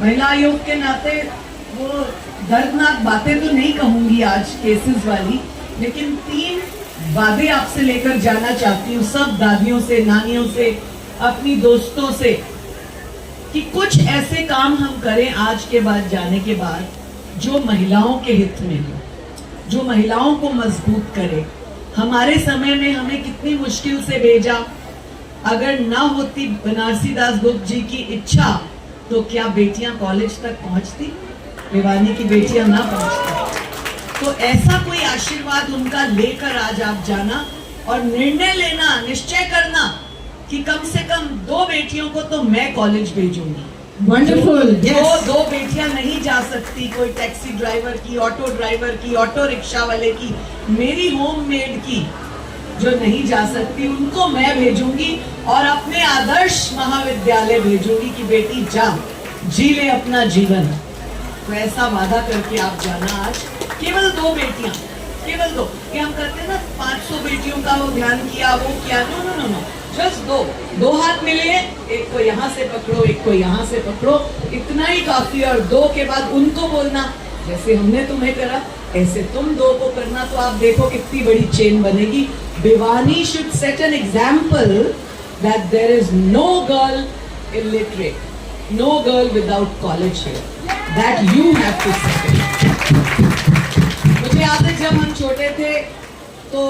महिला आयोग के नाते वो दर्दनाक बातें तो नहीं कहूंगी आज केसेस वाली, लेकिन 3 वादे आपसे लेकर जाना चाहती हूँ, सब दादियों से, नानियों से, अपनी दोस्तों से, कि कुछ ऐसे काम हम करें आज के बाद जाने के बाद जो महिलाओं के हित में हो, जो महिलाओं को मजबूत करे। हमारे समय में हमें कितनी मुश्किल से भेजा, अगर ना होती बनारसी दास गुप्त जी की इच्छा तो क्या बेटियां कॉलेज तक पहुंचती? भिवानी की बेटियां ना पहुंचती। तो ऐसा कोई आशीर्वाद उनका लेकर आज आप जाना और निर्णय लेना, निश्चय करना कि कम से कम 2 बेटियों को तो मैं कॉलेज भेजूंगी। वंडरफुल। दो बेटियां नहीं जा सकती, कोई टैक्सी ड्राइवर की, ऑटो ड्राइवर की, ऑटो रिक्शा वाले की, मेरी होम मेड की जो नहीं जा सकती, उनको मैं भेजूंगी और अपने आदर्श महाविद्यालय भेजूंगी कि बेटी जा, जी ले अपना जीवन। तो ऐसा वादा करके आप जाना आज। केवल 2 बेटियां, केवल 2। ये हम करते हैं ना 500 बेटियों का वो ध्यान किया, वो किया, no no no no, just 2 हाथ मिले, एक को यहाँ से पकड़ो, एक को यहाँ से पकड़ो, इतना ही काफी। और 2 के बाद उनको बोलना जैसे हमने तुम्हें करा ऐसे तुम 2 को करना। तो आप देखो कितनी बड़ी चेन बनेगी। Bhiwani should set an example that there is no girl illiterate, no girl without college here, that you have to set. मुझे याद है जब हम छोटे थे तो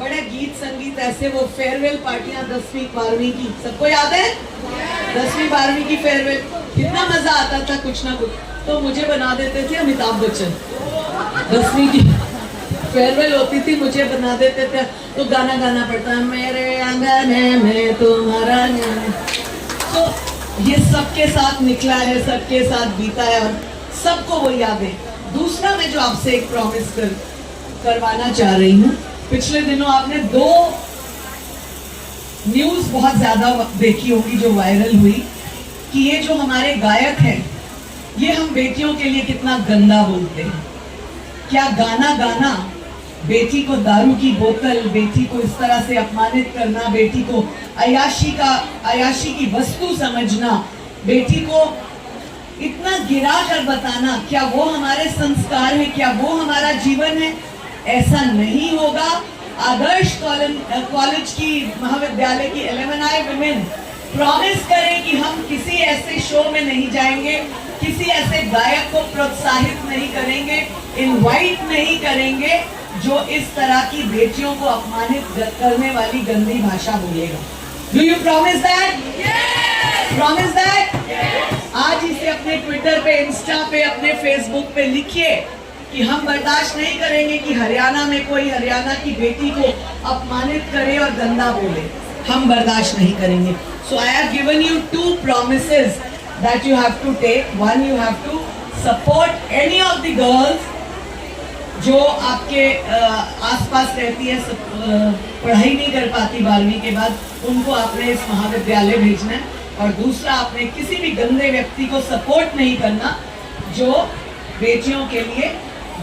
बड़े गीत संगीत ऐसे, वो फेयरवेल पार्टियां 10वीं 12वीं की, सबको याद है? 10वीं 12वीं की फेयरवेल, कितना मजा आता था कुछ ना कुछ। तो मुझे बना देते थे अमिताभ बच्चन। 10वीं की फेयरवेल होती थी, मुझे बना देते थे, तो गाना गाना पड़ता है, मेरे अंगने में तुम्हारा। तो ये सबके साथ निकला है, सबके साथ बीता है और सबको वो याद है। दूसरा मैं जो आपसे एक प्रॉमिस करवाना चाह रही हूँ, पिछले दिनों आपने 2 न्यूज बहुत ज्यादा देखी होगी जो वायरल हुई, कि ये जो हमारे गायक हैं ये हम बेटियों के लिए कितना गंदा बोलते हैं। क्या गाना गाना, बेटी को दारू की बोतल, बेटी को इस तरह से अपमानित करना, बेटी को अयाशी की वस्तु समझना, बेटी को इतना गिरा कर बताना, क्या वो हमारे संस्कार है? क्या वो हमारा जीवन है? ऐसा नहीं होगा। आदर्श कॉलेज की, महाविद्यालय की 11I विमेन प्रॉमिस करें कि हम किसी ऐसे शो में नहीं जाएंगे, किसी ऐसे गायक को प्रोत्साहित नहीं करेंगे, इनवाइट नहीं करेंगे जो इस तरह की बेटियों को अपमानित करने वाली गंदी भाषा बोलेगा। Do you promise that? Promise that? आज इसे अपने ट्विटर पे, इंस्टा पे, अपने फेसबुक पे लिखिए कि हम बर्दाश्त नहीं करेंगे कि हरियाणा में कोई हरियाणा की बेटी को अपमानित करे और गंदा बोले। हम बर्दाश्त नहीं करेंगे। So I have given you 2 promises that you have to take. One, you have to support any of the girls जो आपके आसपास रहती है, पढ़ाई नहीं कर पाती 12वीं के बाद, उनको आपने इस महाविद्यालय भेजना है। और दूसरा, आपने किसी भी गंदे व्यक्ति को सपोर्ट नहीं करना जो बेटियों के लिए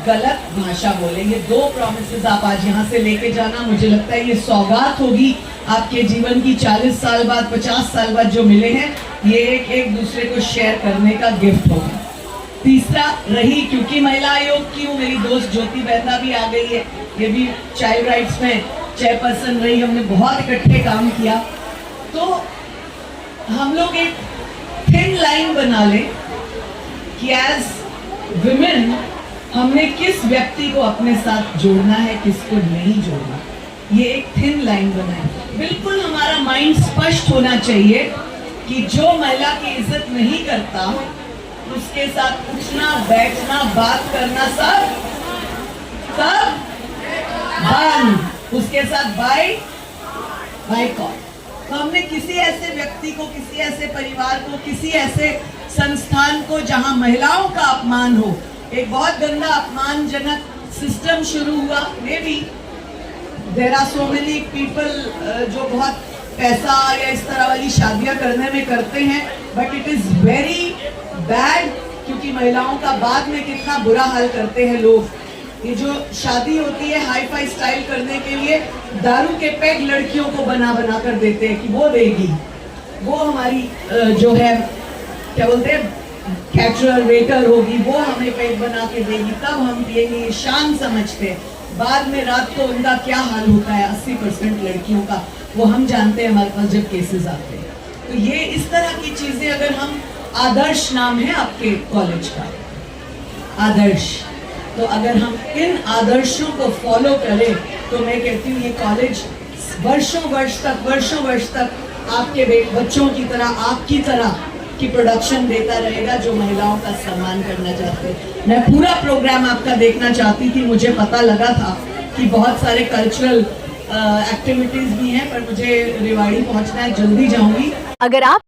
गलत भाषा बोले। ये 2 प्रॉमिसेस आप आज यहाँ से लेके जाना। मुझे लगता है ये सौगात होगी आपके जीवन की। 40 साल बाद, 50 साल बाद जो मिले हैं, ये एक दूसरे को शेयर करने का गिफ्ट होगा। तीसरा रही, क्योंकि महिला आयोग की हूँ, मेरी दोस्त ज्योति बेहता भी आ गई है, ये भी चाइल्ड राइट्स में चेयरपर्सन रही, हमने बहुत इकट्ठे काम किया। तो हम लोग एक थिन लाइन बना लें कि एज विमेन हमने किस व्यक्ति को अपने साथ जोड़ना है, किसको नहीं जोड़ना। ये एक थिन लाइन बनाए। बिल्कुल हमारा माइंड स्पष्ट होना चाहिए कि जो महिला की इज्जत नहीं करता उसके साथ उठना, बैठना, बात करना सब बंद। उसके साथ बाइकॉट। तो हमने किसी ऐसे व्यक्ति को, किसी ऐसे परिवार को, किसी ऐसे संस्थान को जहां महिलाओं का अपमान हो, एक बहुत गंदा अपमानजनक सिस्टम शुरू हुआ। Maybe there are so many people जो बहुत पैसा या इस तरह वाली शादियां करने में करते हैं, but it is very bad, क्योंकि महिलाओं का बाद में कितना बुरा हाल करते हैं लोग। ये जो शादी होती है हाई फाई स्टाइल करने के लिए, दारू के पैक लड़कियों को बना बना कर देते हैं कि वो देगी, वो हमारी जो है क्या बोलते हैं कैटरर वेटर होगी, वो हमें पेट बना के देगी, तब हम पिएंगे, ये शान समझते हैं। बाद में रात को उनका क्या हाल होता है 80% लड़कियों का, वो हम जानते हैं हमारे पास जब केसेस आते हैं। तो ये इस तरह की चीजें, अगर हम आदर्श नाम है आपके कॉलेज का, आदर्श, तो अगर हम इन आदर्शों को फॉलो करें तो मैं कहती हूँ ये कॉलेज वर्षों वर्ष तक आपके बच्चों की तरह, आपकी तरह की प्रोडक्शन देता रहेगा जो महिलाओं का सम्मान करना चाहते हैं। मैं पूरा प्रोग्राम आपका देखना चाहती थी, मुझे पता लगा था कि बहुत सारे कल्चरल एक्टिविटीज भी हैं, पर मुझे रेवाड़ी पहुंचना है, जल्दी जाऊंगी। अगर आप